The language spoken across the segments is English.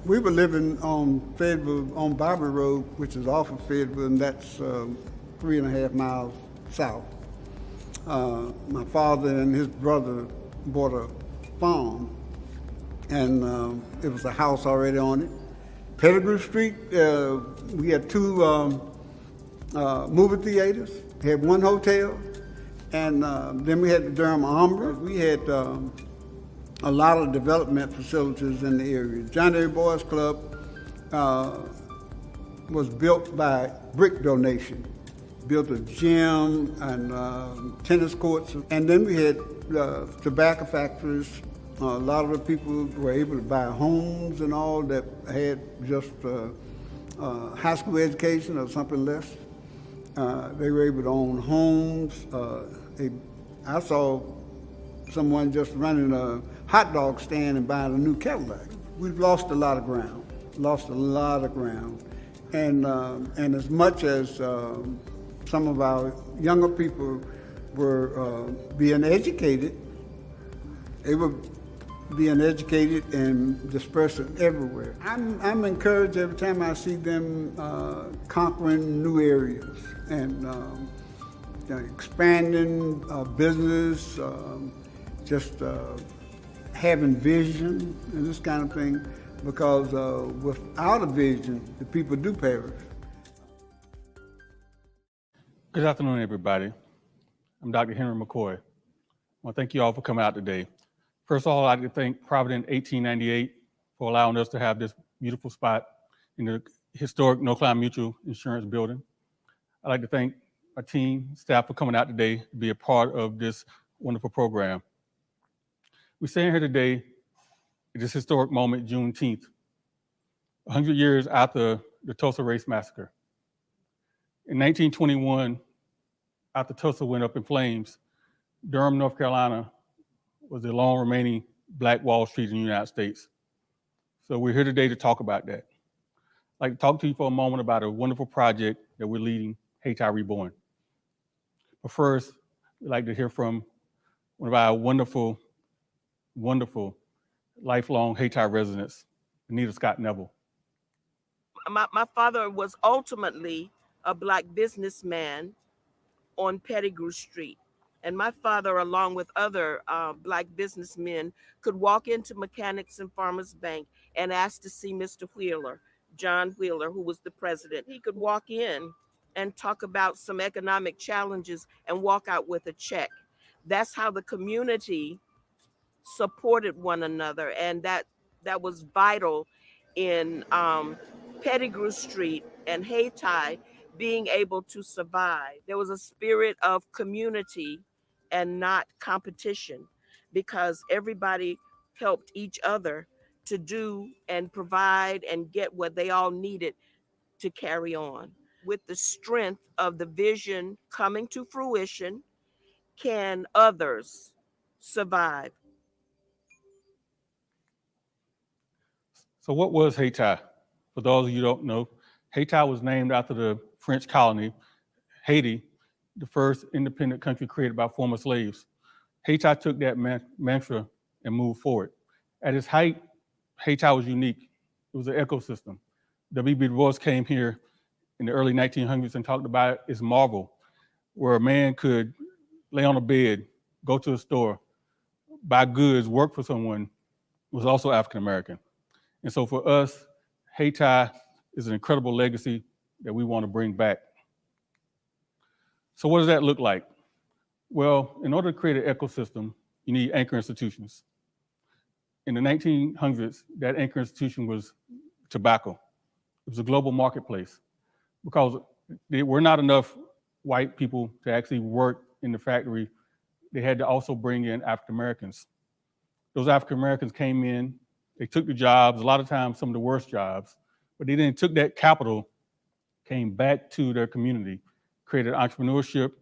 We were living on Fayetteville, on Barbary Road, which is off of Fayetteville, and that's 3.5 miles south. My father and his brother bought a farm, and it was a house already on it. Pettigrew Street, we had two movie theaters, had one hotel, and then we had the Durham Armory. We had a lot of development facilities in the area. Johnny Boys Club was built by brick donation. Built a gym and tennis courts. And then we had tobacco factories. A lot of the people were able to buy homes and all that had just high school education or something less. They were able to own homes. I saw someone just running a hot dog stand and buying a new Cadillac. We've lost a lot of ground, And as much as some of our younger people were being educated, they were being educated and dispersed everywhere. I'm encouraged every time I see them conquering new areas and expanding business, just having vision and this kind of thing, because without a vision, the people do perish. Good afternoon, everybody. I'm Dr. Henry McKoy. I want to thank you all for coming out today. First of all, I'd like to thank Providence 1898 for allowing us to have this beautiful spot in the historic No Climb Mutual Insurance building. I'd like to thank our team, staff for coming out today to be a part of this wonderful program. We're standing here today at this historic moment, Juneteenth, 100 years after the Tulsa Race Massacre. In 1921, after Tulsa went up in flames, Durham, North Carolina was the long remaining Black Wall Street in the United States. So we're here today to talk about that. I'd like to talk to you for a moment about a wonderful project that we're leading, Hayti Reborn. But first, we'd like to hear from one of our wonderful, lifelong Hayti residents, Anita Scott Neville. My father was ultimately a Black businessman on Pettigrew Street. And my father, along with other Black businessmen, could walk into Mechanics and Farmers Bank and ask to see Mr. Wheeler, John Wheeler, who was the president. He could walk in and talk about some economic challenges and walk out with a check. That's how the community supported one another, and that was vital in Pettigrew Street and Hayti being able to survive. There was a spirit of community and not competition, because everybody helped each other to do and provide and get what they all needed to carry on. With the strength of the vision coming to fruition, can others survive? So what was Hayti? For those of you who don't know, Hayti was named after the French colony, Haiti, the first independent country created by former slaves. Hayti took that mantra and moved forward. At its height, Hayti was unique. It was an ecosystem. W.B. Du Bois came here in the early 1900s and talked about its marvel, where a man could lay on a bed, go to a store, buy goods, work for someone, was also African-American. And so for us, Hayti is an incredible legacy that we want to bring back. So what does that look like? Well, in order to create an ecosystem, you need anchor institutions. In the 1900s, that anchor institution was tobacco. It was a global marketplace, because there were not enough white people to actually work in the factory. They had to also bring in African Americans. Those African Americans came in, they took the jobs, a lot of times some of the worst jobs, but they then took that capital, came back to their community, created entrepreneurship,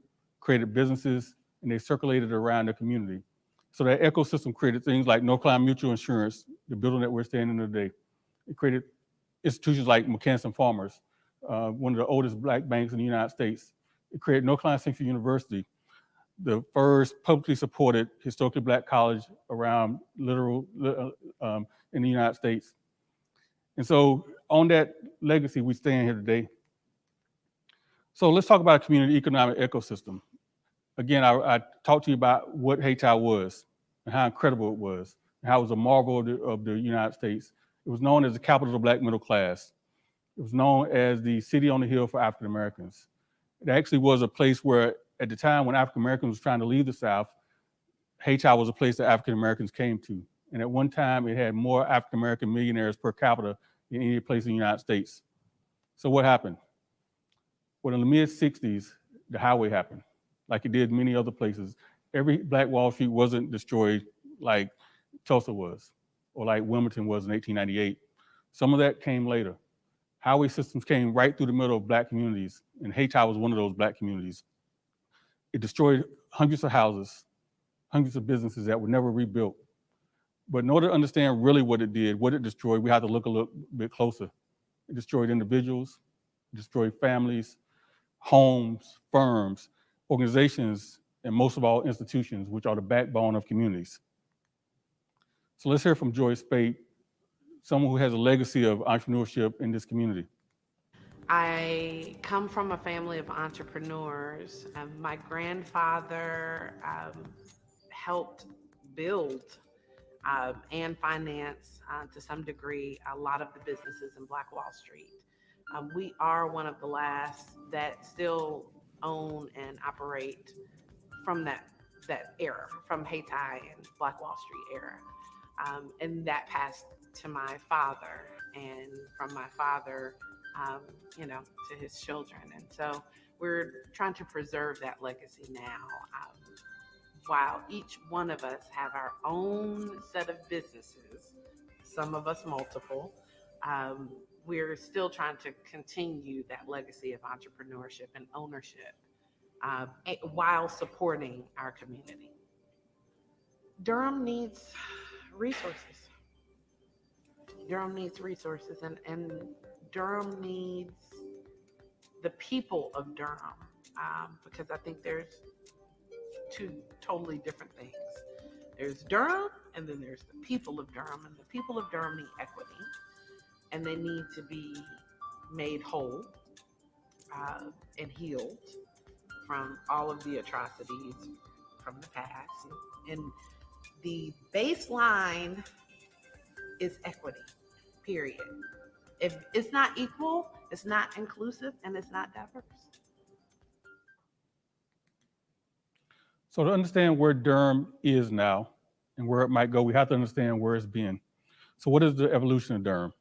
created businesses, and they circulated around the community. So that ecosystem created things like No Climb Mutual Insurance, the building that we're standing in today. It created institutions like McKoy and Farmers, one of the oldest Black banks in the United States. It created No Climb Central University, the first publicly supported historically Black college around in the United States. And so on that legacy, we stand here today. So let's talk about a community economic ecosystem. Again, I talked to you about what Hayti was and how incredible it was, and how it was a marvel of the United States. It was known as the capital of the black middle class. It was known as the city on the hill for African Americans. It actually was a place where, at the time when African Americans was trying to leave the South, Hayti was a place that African Americans came to. And at one time, it had more African American millionaires per capita than any place in the United States. So what happened? Well, in the mid-60s, the highway happened, like it did many other places. Every Black Wall Street wasn't destroyed like Tulsa was, or like Wilmington was in 1898. Some of that came later. Highway systems came right through the middle of black communities, and Hayti was one of those black communities. It destroyed hundreds of houses, hundreds of businesses that were never rebuilt. But in order to understand really what it did, what it destroyed, we have to look a little bit closer. It destroyed individuals, it destroyed families, homes, firms, organizations, and most of all, institutions, which are the backbone of communities. So let's hear from Joy Spate, someone who has a legacy of entrepreneurship in this community. I come from a family of entrepreneurs. My grandfather helped build and finance, to some degree, a lot of the businesses in Black Wall Street. We are one of the last that still own and operate from that era, from Hayti and Black Wall Street era. And that passed to my father, and from my father, to his children. And so we're trying to preserve that legacy now. While each one of us have our own set of businesses, some of us multiple, we're still trying to continue that legacy of entrepreneurship and ownership while supporting our community. Durham needs resources. Durham needs resources, and Durham needs the people of Durham, because I think there's two totally different things. There's Durham, and then there's the people of Durham, and the people of Durham need equity, and they need to be made whole and healed from all of the atrocities from the past. And the baseline is equity, period. If it's not equal, it's not inclusive, and it's not diverse. So to understand where Durham is now and where it might go, we have to understand where it's been. So what is the evolution of Durham?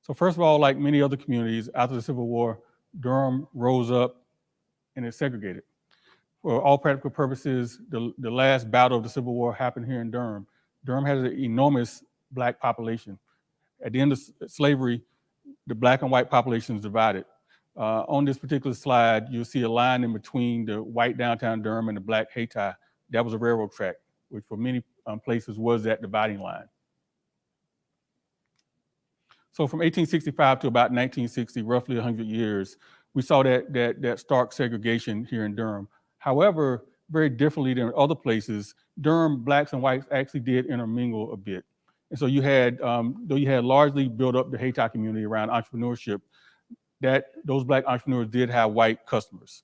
So first of all, like many other communities, after the Civil War, Durham rose up and it segregated. For all practical purposes, the last battle of the Civil War happened here in Durham. Durham has an enormous Black population. At the end of slavery, the Black and white populations divided. On this particular slide, you'll see a line in between the white downtown Durham and the Black Hayti. That was a railroad track, which for many places was that dividing line. So from 1865 to about 1960, roughly 100 years, we saw that stark segregation here in Durham. However, very differently than other places, Durham Blacks and whites actually did intermingle a bit. And so you had, though you had largely built up the Hayti community around entrepreneurship, that those Black entrepreneurs did have white customers.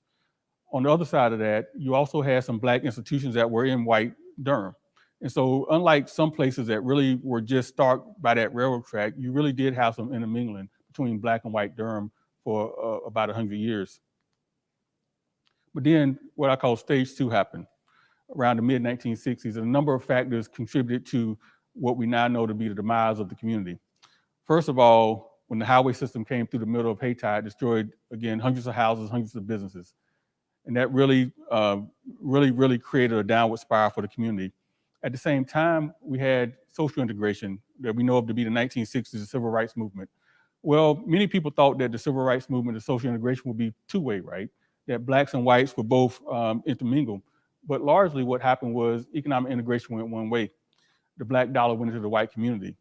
On the other side of that, you also had some Black institutions that were in white Durham. And so unlike some places that really were just stark by that railroad track, you really did have some intermingling between Black and white Durham for about 100 years. But then what I call stage two happened around the mid-1960s, and a number of factors contributed to what we now know to be the demise of the community. First of all, when the highway system came through the middle of Hayti, it destroyed, again, hundreds of houses, hundreds of businesses. And that really created a downward spiral for the community. At the same time, we had social integration that we know of to be the 1960s, the civil rights movement. Well, many people thought that the civil rights movement, the social integration would be two-way, right? That Blacks and whites were both intermingled. But largely what happened was economic integration went one way. The Black dollar went into the white community.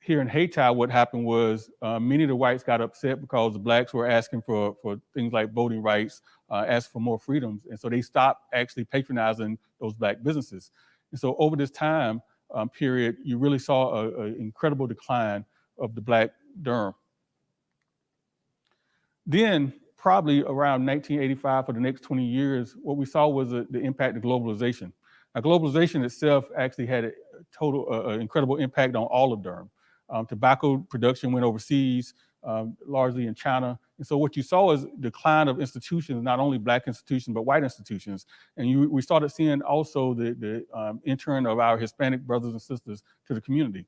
Here in Hayti, what happened was many of the whites got upset because the Blacks were asking for things like voting rights, asked for more freedoms. And so they stopped actually patronizing those Black businesses. And so over this time period, you really saw an incredible decline of the Black Durham. Then, probably around 1985, for the next 20 years, what we saw was the impact of globalization. Now, globalization itself actually had a total, incredible impact on all of Durham. Tobacco production went overseas, largely in China. And so what you saw is decline of institutions, not only Black institutions, but white institutions. And we started seeing also the entering of our Hispanic brothers and sisters to the community.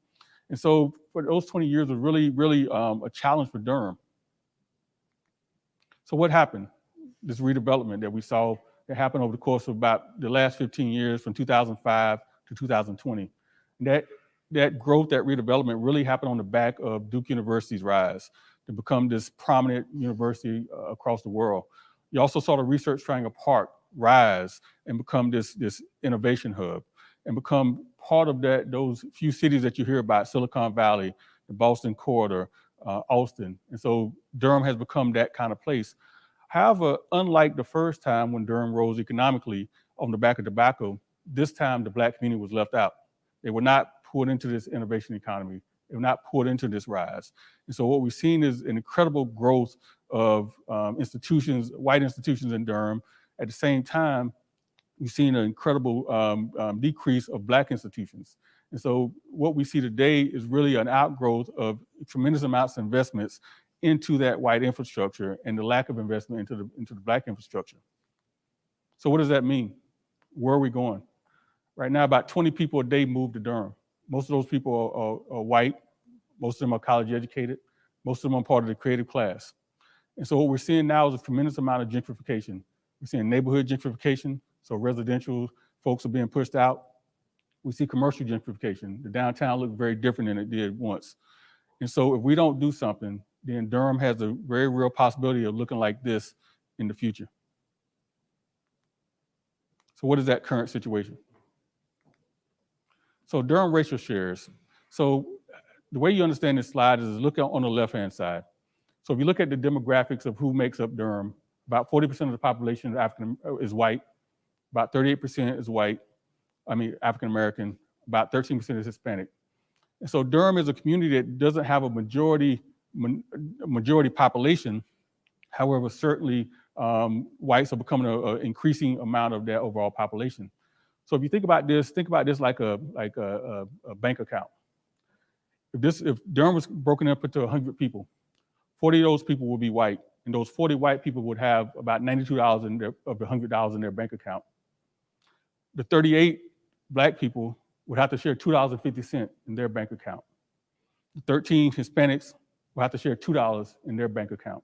And so for those 20 years was really, really a challenge for Durham. So what happened? This redevelopment that we saw that happened over the course of about the last 15 years, from 2005 to 2020. That growth, that redevelopment really happened on the back of Duke University's rise to become this prominent university across the world. You also saw the Research Triangle Park rise and become this innovation hub and become part of those few cities that you hear about, Silicon Valley, the Boston corridor, Austin. And so Durham has become that kind of place. However, unlike the first time when Durham rose economically on the back of tobacco, this time the Black community was left out. They were not pulled into this innovation economy. They were not pulled into this rise. And so what we've seen is an incredible growth of institutions, white institutions in Durham. At the same time, we've seen an incredible decrease of Black institutions. And so what we see today is really an outgrowth of tremendous amounts of investments into that white infrastructure and the lack of investment into the Black infrastructure. So what does that mean? Where are we going? Right now, about 20 people a day move to Durham. Most of those people are white. Most of them are college educated. Most of them are part of the creative class. And so what we're seeing now is a tremendous amount of gentrification. We're seeing neighborhood gentrification, so residential folks are being pushed out. We see commercial gentrification. The downtown looks very different than it did once. And so if we don't do something, then Durham has a very real possibility of looking like this in the future. So what is that current situation? So Durham racial shares. So the way you understand this slide is look on the left-hand side. So if you look at the demographics of who makes up Durham, about 40% of the population is white, about 38% is African-American, about 13% is Hispanic. And so Durham is a community that doesn't have a majority population. However, certainly whites are becoming an increasing amount of their overall population. So if you think about this like a bank account. If Durham was broken up into 100 people, 40 of those people would be white, and those 40 white people would have about $92 of the $100 in their bank account. The 38 Black people would have to share $2.50 in their bank account. The 13 Hispanics will have to share $2 in their bank account.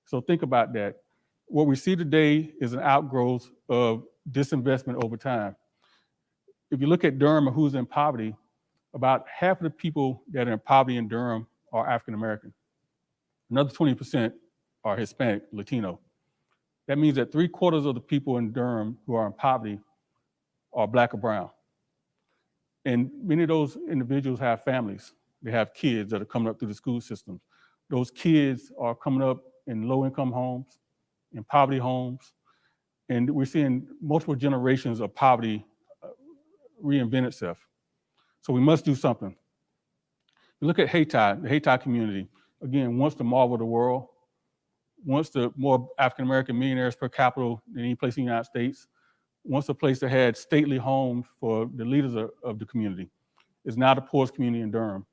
So think about that. What we see today is an outgrowth of disinvestment over time. If you look at Durham and who's in poverty, about half of the people that are in poverty in Durham are African American. Another 20% are Hispanic, Latino. That means that 3/4 of the people in Durham who are in poverty are Black or brown. And many of those individuals have families. They have kids that are coming up through the school systems. Those kids are coming up in low-income homes, in poverty homes, and we're seeing multiple generations of poverty reinvent itself. So we must do something. You look at Hayti, the Hayti community, again, wants to marvel the world, wants the more African-American millionaires per capita than any place in the United States, wants a place that had stately homes for the leaders of the community. It's now the poorest community in Durham.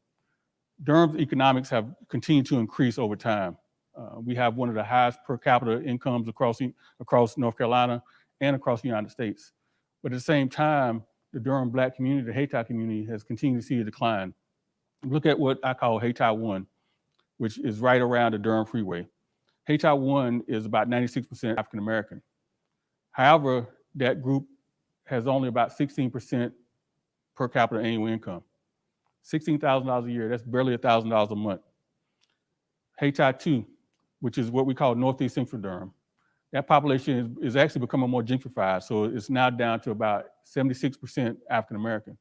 Durham's economics have continued to increase over time. We have one of the highest per capita incomes across North Carolina and across the United States. But at the same time, the Durham Black community, the Hayti community, has continued to see a decline. Look at what I call Hayti 1, which is right around the Durham Freeway. Hayti 1 is about 96% African American. However, that group has only about 16% per capita annual income. $16,000 a year, that's barely $1,000 a month. Hayti 2, which is what we call Northeast Central Durham. That population is actually becoming more gentrified, so it's now down to about 76% African American.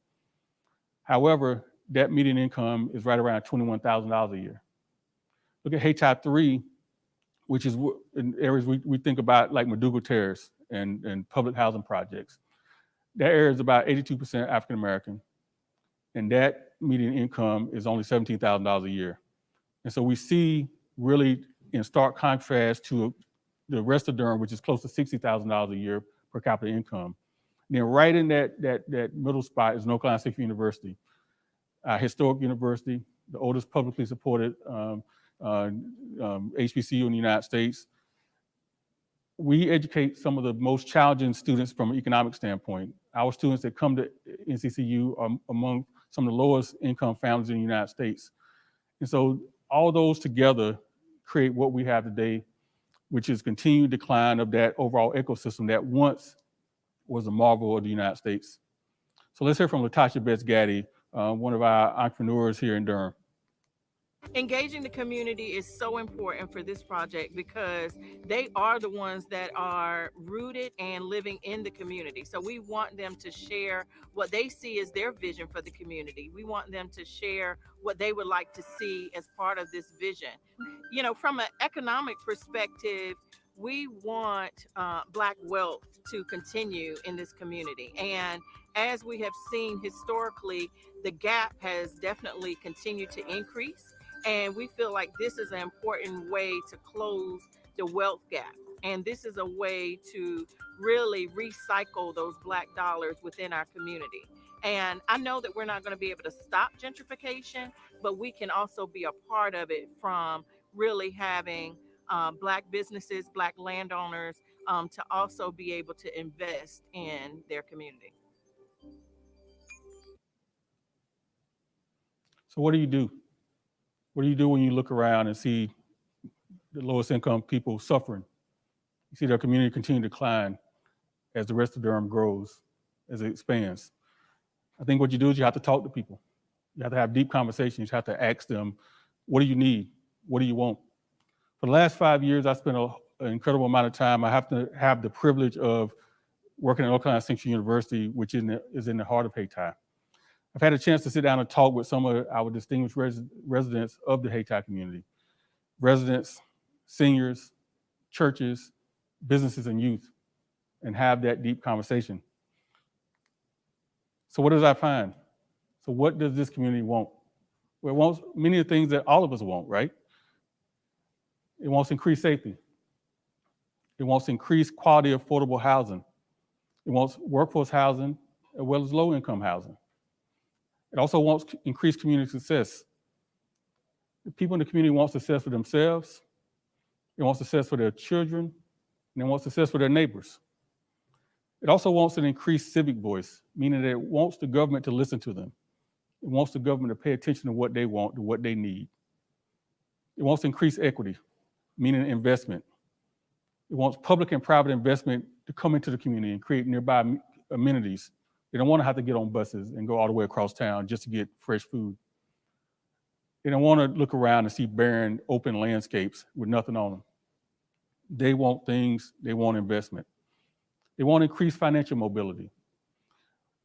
However, that median income is right around $21,000 a year. Look at Hayti 3, which is in areas we think about like McDougal Terrace and public housing projects. That area is about 82% African American. and that median income is only $17,000 a year. And so we see really in stark contrast to the rest of Durham, which is close to $60,000 a year per capita income. And then right in that middle spot is North Carolina State University, a historic university, the oldest publicly supported HBCU in the United States. We educate some of the most challenging students from an economic standpoint. Our students that come to NCCU are among some of the lowest income families in the United States. And so all those together create what we have today, which is continued decline of that overall ecosystem that once was a marvel of the United States. So let's hear from Latasha Betts-Gaddy, one of our entrepreneurs here in Durham. Engaging the community is so important for this project because they are the ones that are rooted and living in the community. So we want them to share what they see as their vision for the community. We want them to share what they would like to see as part of this vision. You know, from an economic perspective, we want Black wealth to continue in this community. And as we have seen historically, the gap has definitely continued to increase. And we feel like this is an important way to close the wealth gap. And this is a way to really recycle those Black dollars within our community. And I know that we're not going to be able to stop gentrification, but we can also be a part of it from really having Black businesses, Black landowners to also be able to invest in their community. So what do you do? What do you do when you look around and see the lowest income people suffering? You see their community continue to decline as the rest of Durham grows, as it expands. I think what you do is you have to talk to people. You have to have deep conversations. You have to ask them, what do you need? What do you want? For the last 5 years, I spent an incredible amount of time. I have to have the privilege of working at North Carolina Central University, which is in the heart of Hayti. I've had a chance to sit down and talk with some of our distinguished residents of the Hayti community, residents, seniors, churches, businesses, and youth, and have that deep conversation. So what does I find? So what does this community want? Well, it wants many of the things that all of us want, right? It wants increased safety. It wants increased quality, affordable housing. It wants workforce housing as well as low-income housing. It also wants increased community success. The people in the community want success for themselves, they want success for their children, and they want success for their neighbors. It also wants an increased civic voice, meaning that it wants the government to listen to them. It wants the government to pay attention to what they want, to what they need. It wants increased equity, meaning investment. It wants public and private investment to come into the community and create nearby amenities. They don't want to have to get on buses and go all the way across town just to get fresh food. They don't want to look around and see barren, open landscapes with nothing on them. They want things, they want investment. They want increased financial mobility.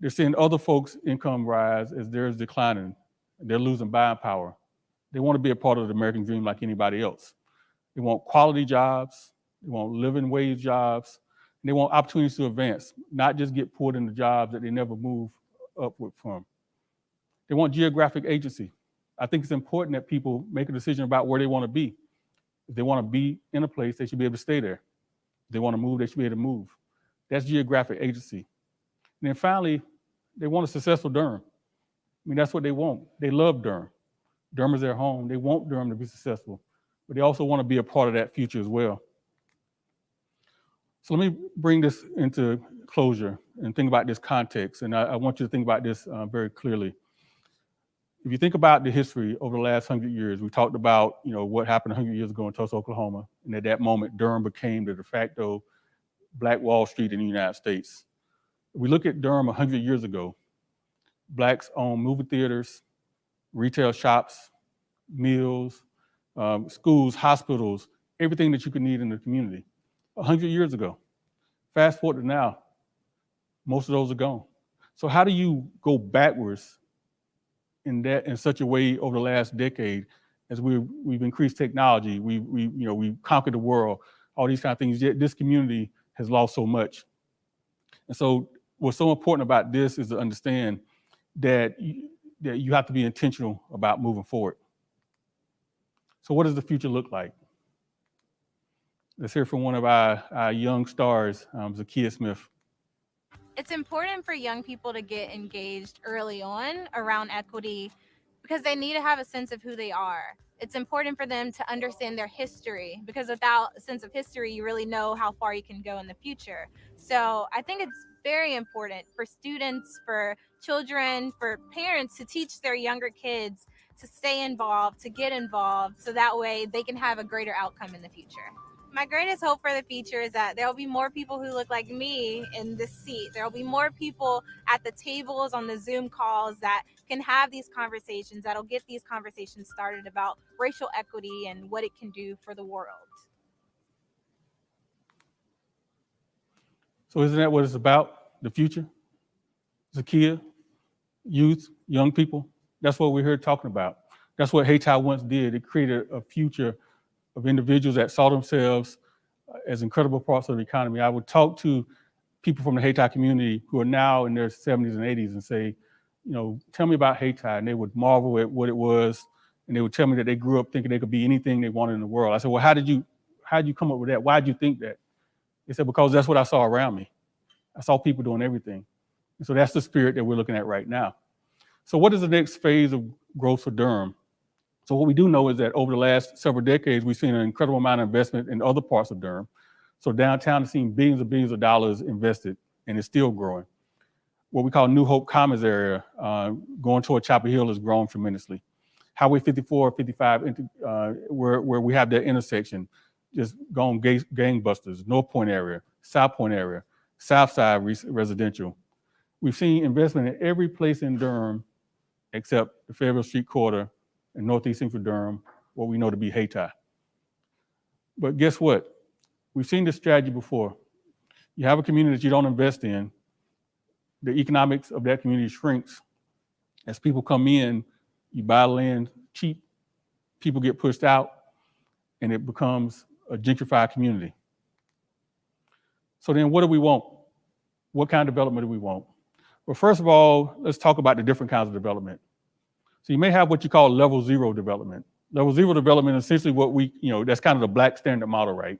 They're seeing other folks' income rise as theirs declining. They're losing buying power. They want to be a part of the American dream like anybody else. They want quality jobs. They want living wage jobs. And they want opportunities to advance, not just get pulled into jobs that they never move upward from. They want geographic agency. I think it's important that people make a decision about where they want to be. If they want to be in a place, they should be able to stay there. If they want to move, they should be able to move. That's geographic agency. And then finally, they want a successful Durham. I mean, that's what they want. They love Durham. Durham is their home. They want Durham to be successful, but they also want to be a part of that future as well. So let me bring this into closure and think about this context. And I want you to think about this very clearly. If you think about the history over the last 100 years, we talked about what happened 100 years ago in Tulsa, Oklahoma. And at that moment, Durham became the de facto Black Wall Street in the United States. If we look at Durham 100 years ago, Blacks owned movie theaters, retail shops, mills, schools, hospitals, everything that you could need in the community. 100 years ago. Fast forward to now, most of those are gone. So how do you go backwards in such a way over the last decade as we've increased technology, we've conquered the world, all these kind of things, yet this community has lost so much. And so what's so important about this is to understand that that you have to be intentional about moving forward. So what does the future look like? Let's hear from one of our young stars, Zakiya Smith. It's important for young people to get engaged early on around equity because they need to have a sense of who they are. It's important for them to understand their history because without a sense of history, you really know how far you can go in the future. So I think it's very important for students, for children, for parents to teach their younger kids to stay involved, to get involved, so that way they can have a greater outcome in the future. My greatest hope for the future is that there will be more people who look like me in this seat. There will be more people at the tables on the Zoom calls that can have these conversations, that'll get these conversations started about racial equity and what it can do for the world. So isn't that what it's about, the future? Zakiya, youth, young people, that's what we're here talking about. That's what Hayti once did. It created a future of individuals that saw themselves as incredible parts of the economy. I would talk to people from the Hayti community who are now in their 70s and 80s and say, you know, tell me about Hayti. And they would marvel at what it was. And they would tell me that they grew up thinking they could be anything they wanted in the world. I said, well, how did you come up with that? Why did you think that? They said, because that's what I saw around me. I saw people doing everything. And so that's the spirit that we're looking at right now. So what is the next phase of growth for Durham? So what we do know is that over the last several decades, we've seen an incredible amount of investment in other parts of Durham. So downtown has seen billions of dollars invested, and it's still growing. What we call New Hope Commons area, going toward Chapel Hill, has grown tremendously. Highway 54, 55, where we have that intersection, just gone gangbusters. North Point area, South Point area, South Side residential. We've seen investment in every place in Durham except the Fayetteville Street Quarter and Northeast Central Durham, what we know to be Hayti. But guess what? We've seen this strategy before. You have a community that you don't invest in, the economics of that community shrinks. As people come in, you buy land cheap, people get pushed out, and it becomes a gentrified community. So then what do we want? What kind of development do we want? Well, first of all, let's talk about the different kinds of development. So you may have what you call level zero development. Level zero development is essentially what we, that's kind of the black standard model, right?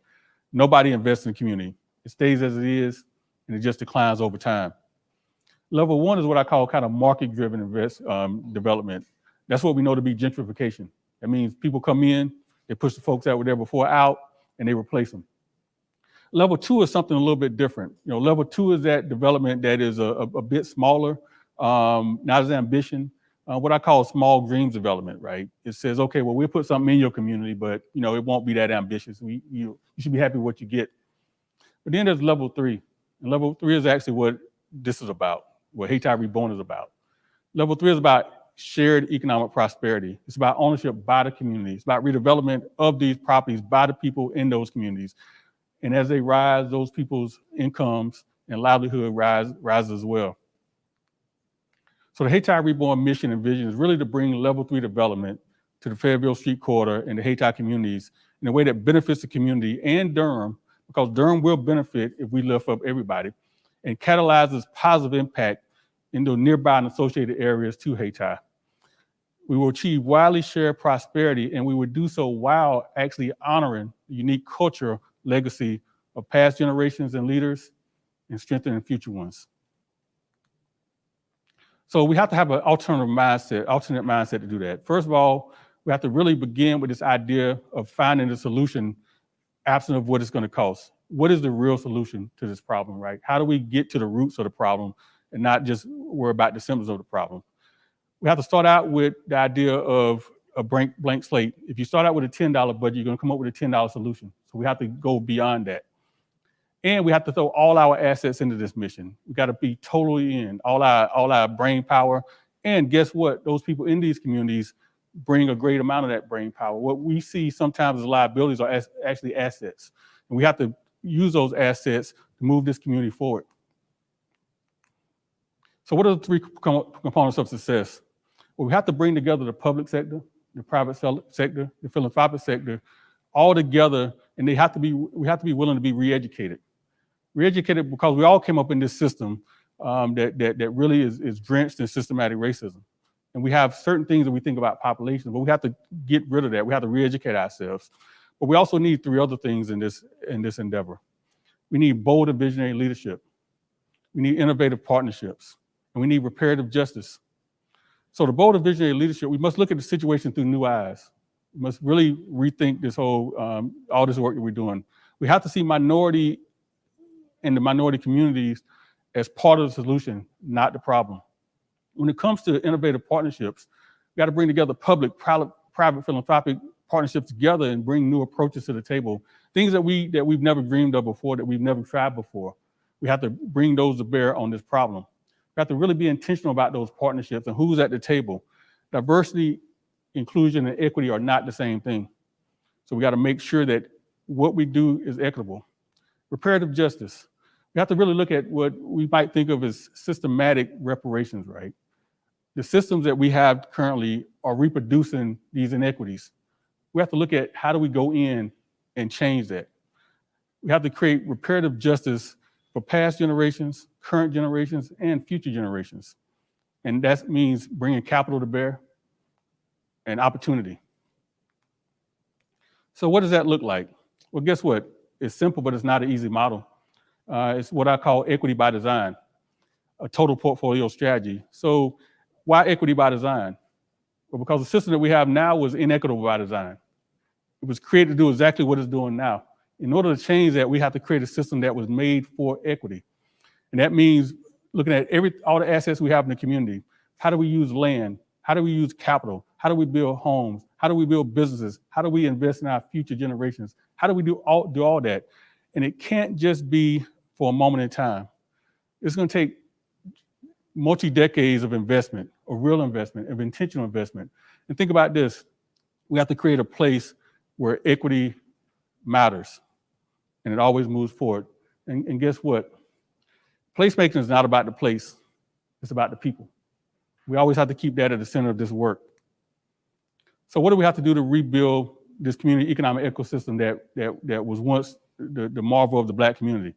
Nobody invests in the community. It stays as it is, and it just declines over time. Level one is what I call kind of market-driven development. That's what we know to be gentrification. That means people come in, they push the folks that were there before out, and they replace them. Level two is something a little bit different. Level two is that development that is a bit smaller, not as ambitious. What I call small dreams development, right? It says, okay, well, we'll put something in your community, but it won't be that ambitious. You should be happy with what you get. But then there's level three. And level three is actually what this is about, what Hayti Reborn is about. Level three is about shared economic prosperity. It's about ownership by the community. It's about redevelopment of these properties by the people in those communities. And as they rise, those people's incomes and livelihood rise as well. So the Hayti Reborn mission and vision is really to bring level three development to the Fayetteville Street Quarter and the Hayti communities in a way that benefits the community and Durham, because Durham will benefit if we lift up everybody, and catalyzes positive impact in the nearby and associated areas to Hayti. We will achieve widely shared prosperity, and we would do so while actually honoring the unique cultural legacy of past generations and leaders and strengthening future ones. So we have to have an alternate mindset to do that. First of all, we have to really begin with this idea of finding the solution absent of what it's going to cost. What is the real solution to this problem, right? How do we get to the roots of the problem and not just worry about the symptoms of the problem? We have to start out with the idea of a blank slate. If you start out with a $10 budget, you're going to come up with a $10 solution. So we have to go beyond that. And we have to throw all our assets into this mission. We got to be totally in, all our brain power. And guess what? Those people in these communities bring a great amount of that brain power. What we see sometimes as liabilities are actually assets. And we have to use those assets to move this community forward. So what are the three components of success? Well, we have to bring together the public sector, the private sector, the philanthropic sector, all together, and we have to be willing to be re-educated. Re-educated because we all came up in this system that really is drenched in systematic racism. And we have certain things that we think about population, but we have to get rid of that. We have to re-educate ourselves. But we also need 3 other things in this endeavor. We need bold and visionary leadership. We need innovative partnerships, and we need reparative justice. So the bold and visionary leadership, we must look at the situation through new eyes. We must really rethink this whole, all this work that we're doing. We have to see minority and the minority communities as part of the solution, not the problem. When it comes to innovative partnerships, we got to bring together public, private philanthropic partnerships together and bring new approaches to the table. Things that we've never dreamed of before, that we've never tried before. We have to bring those to bear on this problem. We have to really be intentional about those partnerships and who's at the table. Diversity, inclusion, and equity are not the same thing. So we got to make sure that what we do is equitable. Reparative justice. We have to really look at what we might think of as systematic reparations, right? The systems that we have currently are reproducing these inequities. We have to look at how do we go in and change that. We have to create reparative justice for past generations, current generations, and future generations. And that means bringing capital to bear and opportunity. So what does that look like? Well, guess what? It's simple, but it's not an easy model. It's what I call equity by design, a total portfolio strategy. So why equity by design? Well, because the system that we have now was inequitable by design. It was created to do exactly what it's doing now. In order to change that, we have to create a system that was made for equity. And that means looking at all the assets we have in the community. How do we use land? How do we use capital? How do we build homes? How do we build businesses? How do we invest in our future generations? How do we do all that? And it can't just be for a moment in time. It's going to take multi-decades of investment, of real investment, of intentional investment. And think about this. We have to create a place where equity matters, and it always moves forward. And guess what? Placemaking is not about the place. It's about the people. We always have to keep that at the center of this work. So what do we have to do to rebuild this community economic ecosystem that was once the marvel of the Black community?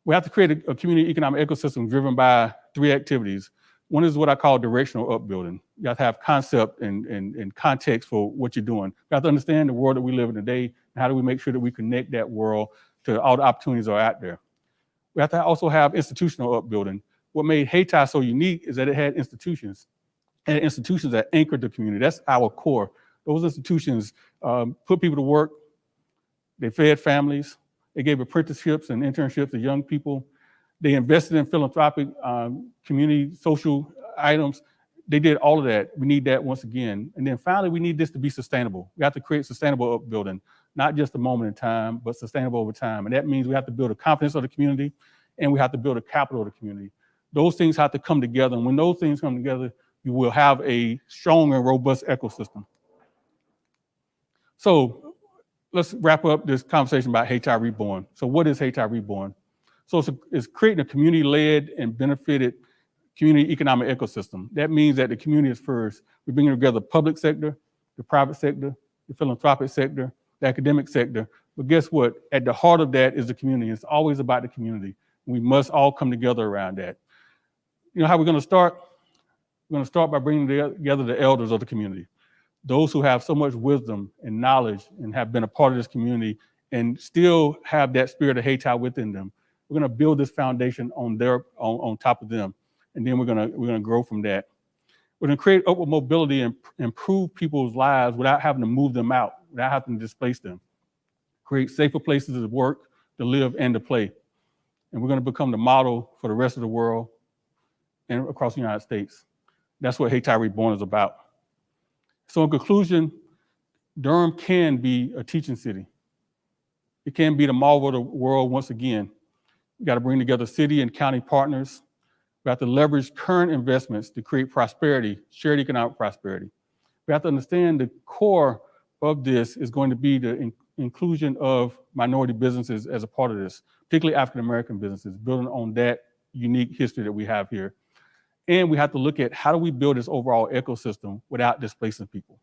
We have to create a community economic ecosystem driven by 3 activities. One is what I call directional upbuilding. You have to have concept and context for what you're doing. You have to understand the world that we live in today, and how do we make sure that we connect that world to all the opportunities that are out there. We have to also have institutional upbuilding. What made Hayti so unique is that it had institutions, and institutions that anchored the community. That's our core. Those institutions put people to work. They fed families. They gave apprenticeships and internships to young people. They invested in philanthropic community social items. They did all of that. We need that once again. And then finally, we need this to be sustainable. We have to create sustainable upbuilding, not just a moment in time, but sustainable over time. And that means we have to build a confidence of the community, and we have to build a capital of the community. Those things have to come together. And when those things come together, you will have a strong and robust ecosystem. So let's wrap up this conversation about Hayti Reborn. So what is Hayti Reborn? So it's creating a community-led and benefited community economic ecosystem. That means that the community is first. We're bringing together the public sector, the private sector, the philanthropic sector, the academic sector. But guess what? At the heart of that is the community. It's always about the community. We must all come together around that. You know how we're going to start? We're going to start by bringing together the elders of the community, those who have so much wisdom and knowledge and have been a part of this community and still have that spirit of Hayti within them. We're going to build this foundation on top of them, and then we're going to grow from that. We're going to create upward mobility and improve people's lives without having to move them out, without having to displace them. Create safer places to work, to live, and to play. And we're going to become the model for the rest of the world and across the United States. That's what Hayti Reborn is about. So in conclusion, Durham can be a teaching city. It can be the marvel of the world once again. We got to bring together city and county partners. We have to leverage current investments to create prosperity, shared economic prosperity. We have to understand the core of this is going to be the inclusion of minority businesses as a part of this, particularly African-American businesses, building on that unique history that we have here. And we have to look at how do we build this overall ecosystem without displacing people.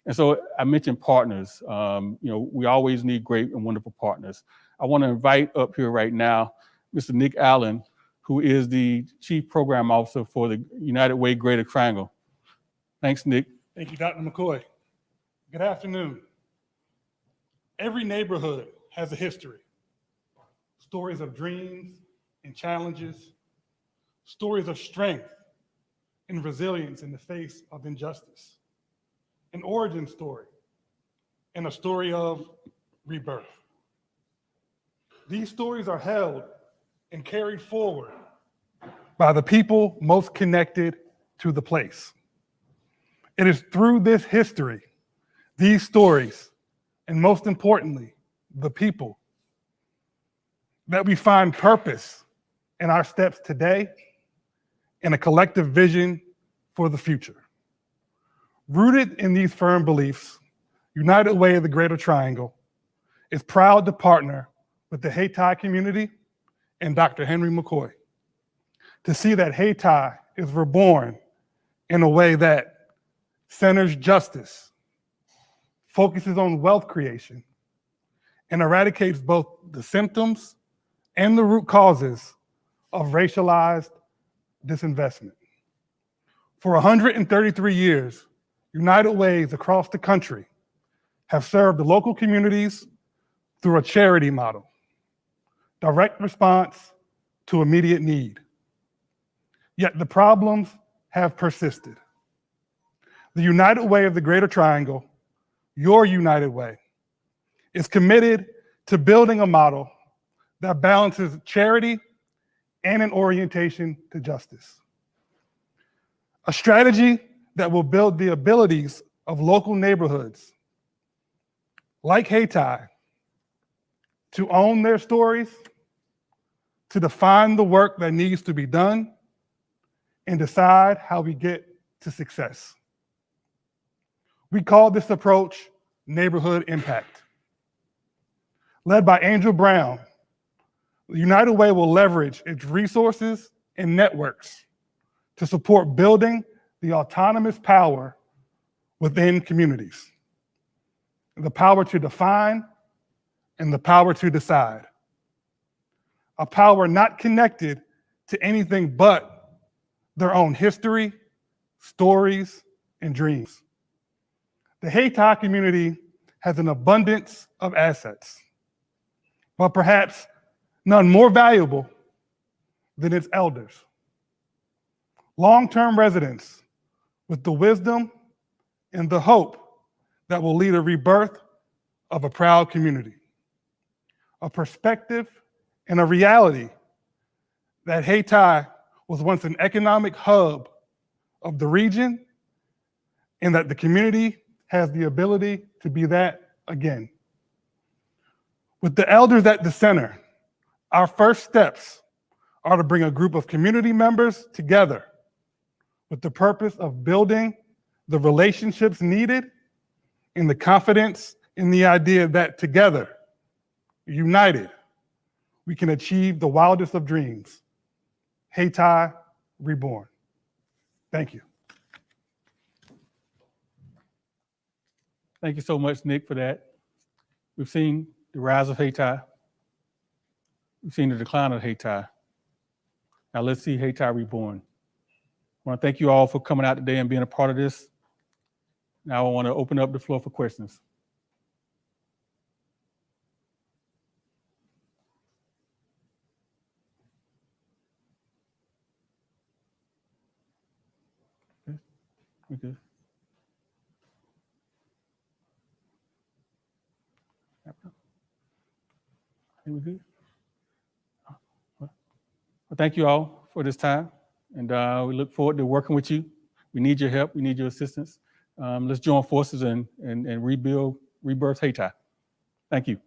And so I mentioned partners. We always need great and wonderful partners. I want to invite up here right now Mr. Nick Allen, who is the Chief Program Officer for the United Way Greater Triangle. Thanks, Nick. Thank you, Dr. McKoy. Good afternoon. Every neighborhood has a history. Stories of dreams and challenges, stories of strength and resilience in the face of injustice, an origin story, and a story of rebirth. These stories are held and carried forward by the people most connected to the place. It is through this history, these stories, and most importantly, the people, that we find purpose in our steps today and a collective vision for the future. Rooted in these firm beliefs, United Way of the Greater Triangle is proud to partner with the Hayti community and Dr. Henry McKoy to see that Hayti is reborn in a way that centers justice, focuses on wealth creation, and eradicates both the symptoms and the root causes of racialized disinvestment. For 133 years, United Ways across the country have served the local communities through a charity model, direct response to immediate need. Yet the problems have persisted. The United Way of the Greater Triangle, your United Way, is committed to building a model that balances charity and an orientation to justice. A strategy that will build the abilities of local neighborhoods like Hayti to own their stories, to define the work that needs to be done, and decide how we get to success. We call this approach neighborhood impact. Led by Angel Brown, the United Way will leverage its resources and networks to support building the autonomous power within communities. The power to define and the power to decide. A power not connected to anything but their own history, stories, and dreams. The Hayti community has an abundance of assets, but perhaps none more valuable than its elders. Long-term residents with the wisdom and the hope that will lead a rebirth of a proud community. A perspective and a reality that Hayti was once an economic hub of the region and that the community has the ability to be that again. With the elders at the center, our first steps are to bring a group of community members together with the purpose of building the relationships needed and the confidence in the idea that together, united, we can achieve the wildest of dreams. Hayti Reborn. Thank you. Thank you so much, Nick, for that. We've seen the rise of Hayti. We've seen the decline of Hayti. Now let's see Hayti Reborn. I want to thank you all for coming out today and being a part of this. Now I want to open up the floor for questions. Okay. We good? I think we're good. Well, thank you all for this time, and we look forward to working with you. We need your help. We need your assistance. Let's join forces and rebirth Hayti. Thank you.